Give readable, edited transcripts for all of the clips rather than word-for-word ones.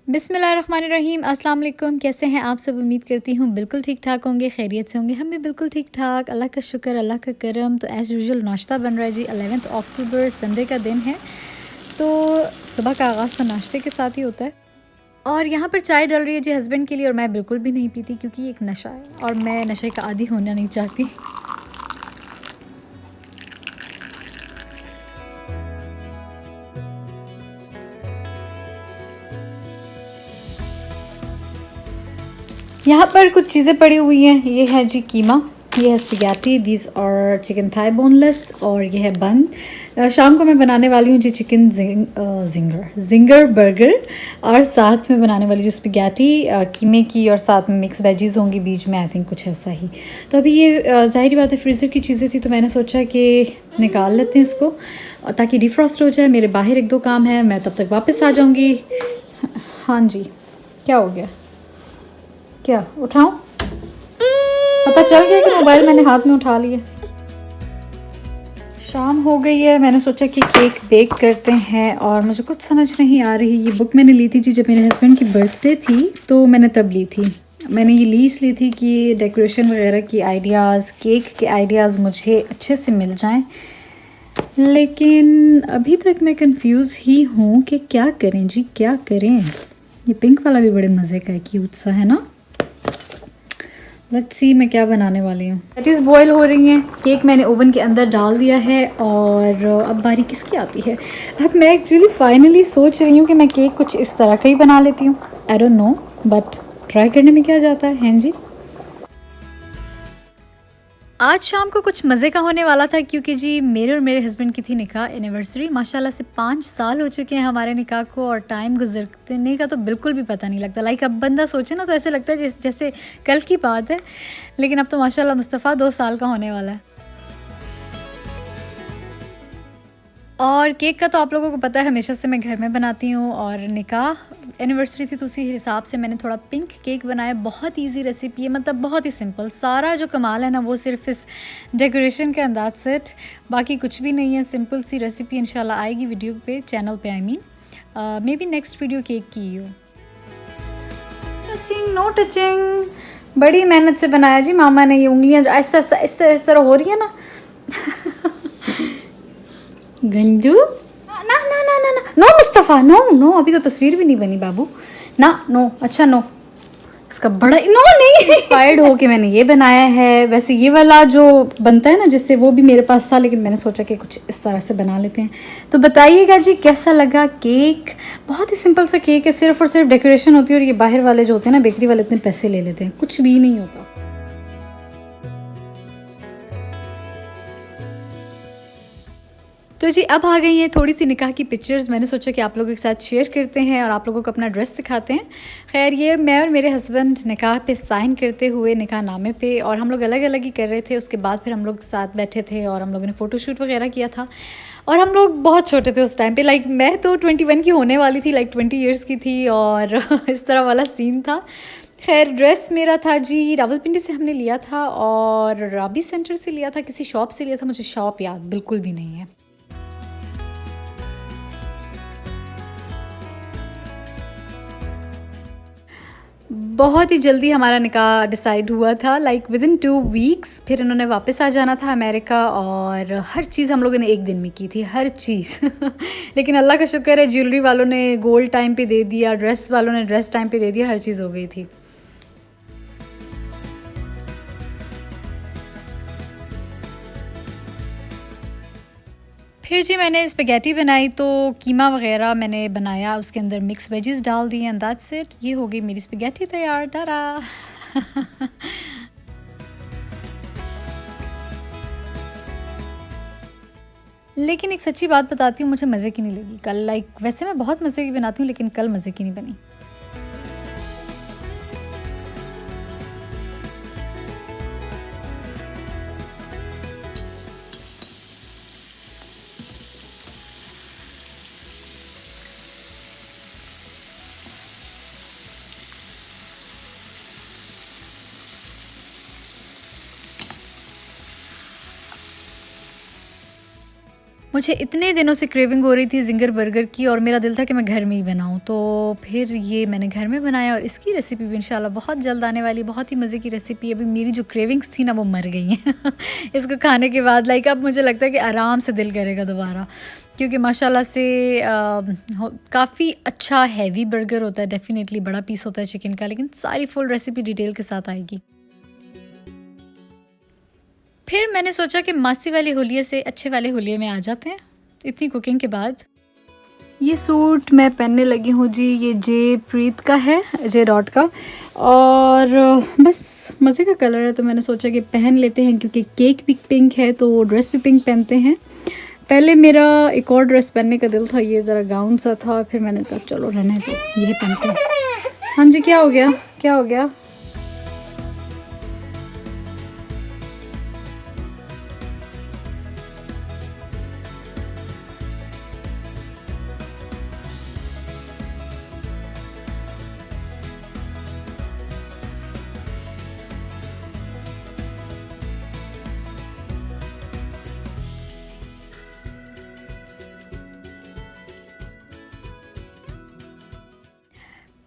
बिस्मिल्लाहिर्रहमानिर्रहीम। अस्सलाम वालेकुम। कैसे हैं आप सब? उम्मीद करती हूँ बिल्कुल ठीक ठाक होंगे, खैरियत से होंगे। हम भी बिल्कुल ठीक ठाक, अल्लाह का शुक्र, अल्लाह का करम। तो एज़ यूजुअल नाश्ता बन रहा है जी। 11 अक्टूबर संडे का दिन है, तो सुबह का आगाज़ तो नाश्ते के साथ ही होता है। और यहाँ पर चाय डल रही है जी हस्बैंड के लिए, और मैं बिल्कुल भी नहीं पीती क्योंकि ये एक नशा है और मैं नशे का आदी होना नहीं चाहती। यहाँ पर कुछ चीज़ें पड़ी हुई हैं। ये है जी कीमा, ये है स्पगैटी, दीज और चिकन थाई बोनलेस, और ये है बन। शाम को मैं बनाने वाली हूँ जी चिकन जिंगर बर्गर, और साथ में बनाने वाली जो स्पगैटी कीमे की, और साथ में मिक्स वेजीज़ होंगी बीच में, आई थिंक कुछ ऐसा ही। तो अभी ये ज़ाहिर बात है फ्रीज़र की चीज़ें थी, तो मैंने सोचा कि निकाल लेते हैं इसको ताकि डिफ्रॉस्ट हो जाए। मेरे बाहर एक दो काम है, मैं तब तक वापस आ जाऊँगी। हाँ जी, क्या हो गया? क्या उठाऊं? पता चल गया कि मोबाइल मैंने हाथ में उठा लिया। शाम हो गई है, मैंने सोचा कि केक बेक करते हैं, और मुझे कुछ समझ नहीं आ रही। ये बुक मैंने ली थी जी जब मेरे हस्बैंड की बर्थडे थी, तो मैंने तब ली थी। मैंने ये लीज ली थी कि डेकोरेशन वगैरह की आइडियाज़, केक के आइडियाज़ मुझे अच्छे से मिल जाएं। लेकिन अभी तक मैं कंफ्यूज ही हूँ कि क्या करें जी, क्या करें। ये पिंक वाला भी बड़े मज़े का है, क्यूट सा है ना। लेट्स सी मैं क्या बनाने वाली हूँ। पेटीज बॉईल हो रही हैं, केक मैंने ओवन के अंदर डाल दिया है, और अब बारी किसकी आती है। अब मैं एक्चुअली फाइनली सोच रही हूँ कि मैं केक कुछ इस तरह का ही बना लेती हूँ। I don't know, but try करने में क्या जाता है, हैं जी। आज शाम को कुछ मज़े का होने वाला था, क्योंकि जी मेरे और मेरे हस्बैंड की थी निकाह एनिवर्सरी। माशाल्लाह से 5 साल हो चुके हैं हमारे निकाह को, और टाइम गुजरने का तो बिल्कुल भी पता नहीं लगता। लाइक अब बंदा सोचे ना तो ऐसे लगता है जैसे कल की बात है, लेकिन अब तो माशाल्लाह मुस्तफ़ा 2 साल का होने वाला है। और केक का तो आप लोगों को पता है, हमेशा से मैं घर में बनाती हूँ, और निकाह एनिवर्सरी थी तो उसी हिसाब से मैंने थोड़ा पिंक केक बनाया। बहुत इजी रेसिपी है, मतलब बहुत ही सिंपल। सारा जो कमाल है ना वो सिर्फ इस डेकोरेशन के अंदाज से, बाकी कुछ भी नहीं है। सिंपल सी रेसिपी इंशाल्लाह आएगी वीडियो पे, चैनल पे। I mean may be next video cake की हो। टचिंग नो टचिंग, बड़ी मेहनत से बनाया जी मामा ने। ये उंगलियां जो ऐसा इस तरह हो रही है ना गंजू, ना ना ना ना ना, नो मुस्तफ़ा, नो नो, अभी तो तस्वीर भी नहीं बनी बाबू। ना नो, अच्छा नो, इसका बड़ा नो नहीं। इंस्पायर्ड हो के मैंने ये बनाया है। वैसे ये वाला जो बनता है ना जिससे, वो भी मेरे पास था, लेकिन मैंने सोचा कि कुछ इस तरह से बना लेते हैं। तो बताइएगा जी कैसा लगा केक। बहुत ही सिंपल सा केक है, सिर्फ और सिर्फ डेकोरेशन होती है। और ये बाहर वाले जो होते हैं ना, बेकरी वाले, इतने पैसे ले लेते हैं, कुछ भी नहीं होता। तो जी अब आ गई हैं थोड़ी सी निकाह की पिक्चर्स। मैंने सोचा कि आप लोगों के साथ शेयर करते हैं और आप लोगों को अपना ड्रेस दिखाते हैं। खैर, ये मैं और मेरे हस्बैंड निकाह पे साइन करते हुए निकाह नामे पे, और हम लोग अलग अलग ही कर रहे थे। उसके बाद फिर हम लोग साथ बैठे थे और हम लोगों ने फ़ोटोशूट वगैरह किया था। और हम लोग बहुत छोटे थे उस टाइम पे, लाइक मैं तो 21 की होने वाली थी, लाइक 20 ईयर्स की थी, और इस तरह वाला सीन था। खैर, ड्रेस मेरा था जी रावलपिंडी से हमने लिया था, और राबी सेंटर से लिया था, किसी शॉप से लिया था, मुझे शॉप याद बिल्कुल भी नहीं है। बहुत ही जल्दी हमारा निकाह डिसाइड हुआ था, लाइक विद इन 2 वीक्स। फिर इन्होंने वापस आ जाना था अमेरिका, और हर चीज़ हम लोगों ने एक दिन में की थी, हर चीज़। लेकिन अल्लाह का शुक्र है, ज्वेलरी वालों ने गोल्ड टाइम पे दे दिया, ड्रेस वालों ने ड्रेस टाइम पे दे दिया, हर चीज़ हो गई थी। फिर जी मैंने स्पेगेटी बनाई, तो कीमा वगैरह मैंने बनाया, उसके अंदर मिक्स वेजीज डाल दिए, एंड दैट्स इट। ये हो गई मेरी स्पेगेटी तैयार, टाटा। लेकिन एक सच्ची बात बताती हूँ, मुझे मज़े की नहीं लगी कल। लाइक वैसे मैं बहुत मज़े की बनाती हूँ, लेकिन कल मज़े की नहीं बनी। मुझे इतने दिनों से क्रेविंग हो रही थी ज़िंगर बर्गर की और मेरा दिल था कि मैं घर में ही बनाऊँ। तो फिर ये मैंने घर में बनाया और इसकी रेसिपी भी इंशाल्लाह बहुत जल्द आने वाली है। बहुत ही मज़े की रेसिपी है। अभी मेरी जो क्रेविंग्स थी ना वो मर गई हैं इसको खाने के बाद। लाइक अब मुझे लगता है कि आराम से दिल करेगा दोबारा, क्योंकि माशाल्लाह से काफ़ी अच्छा हैवी बर्गर होता है। डेफ़िनेटली बड़ा पीस होता है चिकन का, लेकिन सारी फुल रेसिपी डिटेल के साथ आएगी। फिर मैंने सोचा कि मासी वाले होलिये से अच्छे वाले होलिये में आ जाते हैं इतनी कुकिंग के बाद। ये सूट मैं पहनने लगी हूँ जी, ये जे प्रीत का है, जे डॉट का, और बस मज़े का कलर है तो मैंने सोचा कि पहन लेते हैं, क्योंकि केक भी पिंक है तो ड्रेस भी पिंक पहनते हैं। पहले मेरा एक और ड्रेस पहनने का दिल था, ये ज़रा गाउन सा था, फिर मैंने कहा चलो रहने दो ये पहनते हैं। हाँ जी, क्या हो गया, क्या हो गया?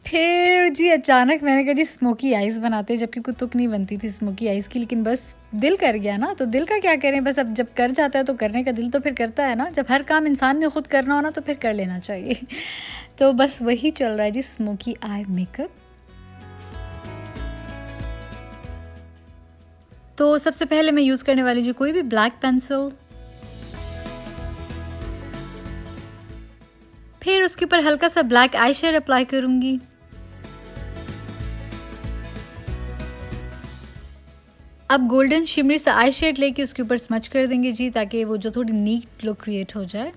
फिर जी अचानक मैंने कहा जी स्मोकी आइस बनाते हैं, जबकि कोई तुक नहीं बनती थी स्मोकी आइस की, लेकिन बस दिल कर गया ना, तो दिल का क्या करें, बस अब जब कर जाता है तो करने का दिल तो फिर करता है ना। जब हर काम इंसान ने खुद करना हो ना तो फिर कर लेना चाहिए तो बस वही चल रहा है जी, स्मोकी आई मेकअप। तो सबसे पहले मैं यूज़ करने वाली जो कोई भी ब्लैक पेंसिल, फिर उसके ऊपर हल्का सा ब्लैक आई शेड अप्लाई करूँगी। अब गोल्डन शिमरी सा आई शेड लेके उसके ऊपर स्मच कर देंगे जी, ताकि वो जो थोड़ी नीट लुक क्रिएट हो जाए।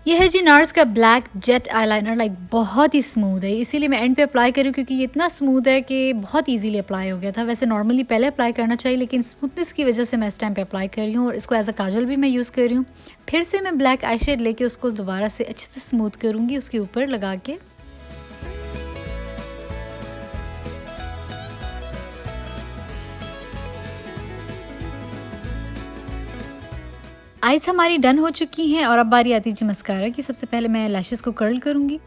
ये है जी नार्स का ब्लैक जेट आईलाइनर, लाइक बहुत ही स्मूथ है, इसीलिए मैं एंड पे अप्लाई करी क्योंकि ये इतना स्मूथ है कि बहुत इजीली अप्लाई हो गया था। वैसे नॉर्मली पहले अप्लाई करना चाहिए, लेकिन स्मूथनेस की वजह से मैं इस टाइम पे अप्लाई कर रही हूँ, और इसको एज अ काजल भी मैं यूज़ कर रही हूँ। फिर से मैं ब्लैक आई शेड लेके उसको दोबारा से अच्छे से स्मूथ करूँगी उसके ऊपर लगा के। आईज हमारी डन हो चुकी हैं और अब बारी आती है जी मस्कारा की। सबसे पहले मैं लैशेस को कर्ल करूँगी।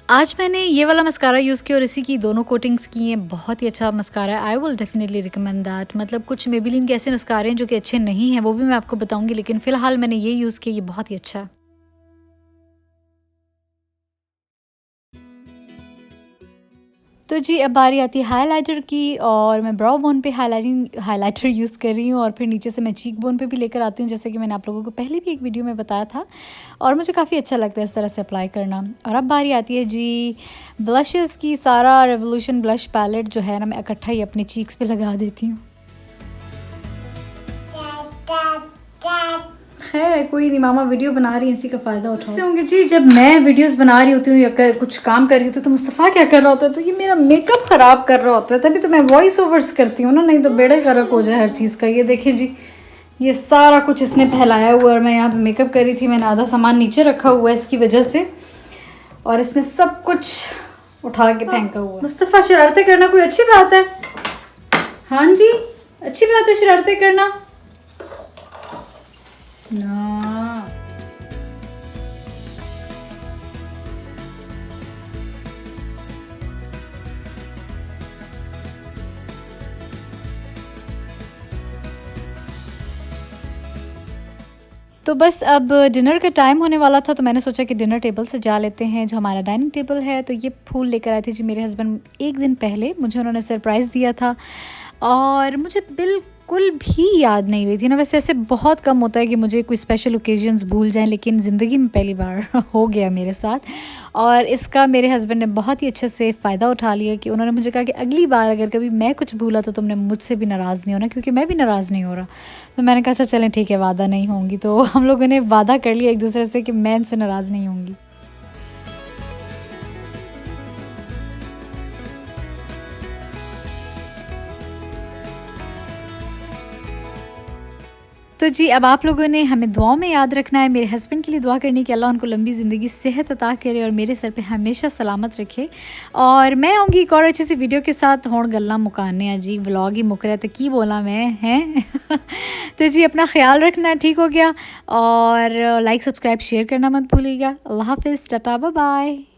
आज मैंने ये वाला मस्कारा यूज़ किया और इसी की दोनों कोटिंग्स की हैं। बहुत ही अच्छा मस्कारा है, I will definitely recommend that. मतलब कुछ मेबेलिन के ऐसे मस्कारे हैं जो कि अच्छे नहीं हैं, वो भी मैं आपको बताऊँगी, लेकिन फ़िलहाल मैंने ये यूज़ किया, ये बहुत ही अच्छा है। तो जी अब बारी आती है हाइलाइटर की, और मैं ब्राउ बोन पे हाइलाइटर यूज़ कर रही हूँ, और फिर नीचे से मैं चीक बोन पे भी लेकर आती हूँ, जैसे कि मैंने आप लोगों को पहले भी एक वीडियो में बताया था, और मुझे काफ़ी अच्छा लगता है इस तरह से अप्लाई करना। और अब बारी आती है जी ब्लशेस की। सारा रेवोल्यूशन ब्लश पैलेट जो है ना, मैं इकट्ठा ही अपने चीक्स पे लगा देती हूँ। खैर कोई नहीं, मामा वीडियो बना रही है, इसी का फ़ायदा उठाओ होंगे जी। जब मैं वीडियोस बना रही होती हूँ या कुछ काम कर रही होती हूँ तो मुस्तफ़ा क्या कर रहा होता है, तो ये मेरा मेकअप ख़राब कर रहा होता है। तभी तो मैं वॉइस ओवर्स करती हूँ ना, नहीं तो बेड़ा गर्क हो जाए हर चीज़ का। ये देखें जी, ये सारा कुछ इसने फैलाया हुआ है, और मैं यहाँ पर मेकअप कर रही थी, मैंने आधा सामान नीचे रखा हुआ है इसकी वजह से, और इसने सब कुछ उठा के फेंका हुआ है। मुस्तफ़ा शरारतें करना कोई अच्छी बात है? हाँ जी, अच्छी बात है शरारतें करना ना। तो बस अब डिनर का टाइम होने वाला था, तो मैंने सोचा कि डिनर टेबल से जा लेते हैं। जो हमारा डाइनिंग टेबल है, तो ये फूल लेकर आए थे जी मेरे हस्बैंड एक दिन पहले, मुझे उन्होंने सरप्राइज़ दिया था, और मुझे बिल्कुल भी याद नहीं रही थी ना। वैसे ऐसे बहुत कम होता है कि मुझे कोई स्पेशल ओकेजन्स भूल जाएं, लेकिन ज़िंदगी में पहली बार हो गया मेरे साथ, और इसका मेरे हस्बैंड ने बहुत ही अच्छे से फ़ायदा उठा लिया कि उन्होंने मुझे कहा कि अगली बार अगर कभी मैं कुछ भूला तो तुमने मुझसे भी नाराज़ नहीं होना, क्योंकि मैं भी नाराज़ नहीं हो रहा। तो मैंने कहा अच्छा चलें ठीक है, वादा नहीं होंगी। तो हम लोगों ने वादा कर लिया एक दूसरे से कि मैं इनसे नाराज़ नहीं होंगी। तो जी अब आप लोगों ने हमें दुआओं में याद रखना है, मेरे हस्बैंड के लिए दुआ करनी कि अल्लाह उनको लंबी ज़िंदगी सेहत अता करे और मेरे सर पे हमेशा सलामत रखे। और मैं आऊँगी एक और अच्छी सी वीडियो के साथ। हुण गल्लां मुकाने आ जी, व्लॉग ही मुक रहा तो की बोला मैं हैं। तो जी अपना ख्याल रखना, ठीक हो गया, और लाइक सब्सक्राइब शेयर करना मत भूलिएगा। अल्लाह हाफिज़, टाटा, बाय बाय।